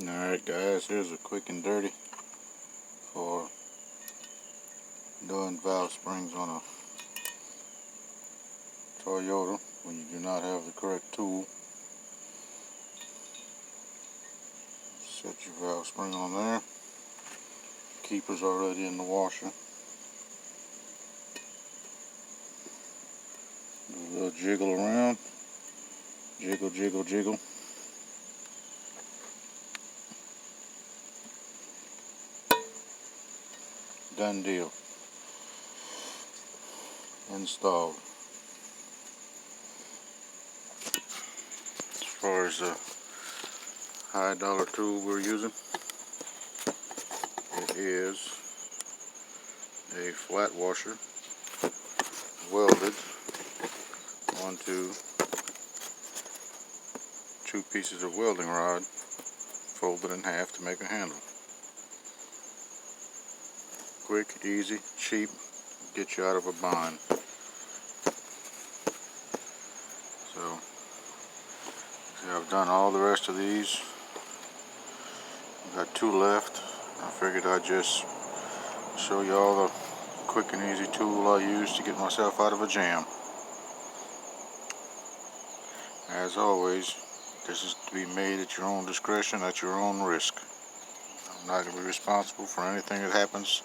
Alright guys, here's a quick and dirty for doing valve springs on a Toyota when you do not have the correct tool. Set your valve spring on there. Keeper's already in the washer. Do a little jiggle around. Jiggle, jiggle, jiggle. Done deal. Installed. As far as the high dollar tool we're using, it is a flat washer welded onto two pieces of welding rod folded in half to make a handle. Quick, easy, cheap, get you out of a bind. So, see, I've done all the rest of these. I've got two left. I figured I'd just show you all the quick and easy tool I use to get myself out of a jam. As always, this is to be made at your own discretion, at your own risk. I'm not going to be responsible for anything that happens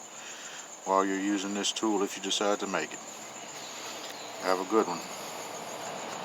while you're using this tool if you decide to make it. Have a good one.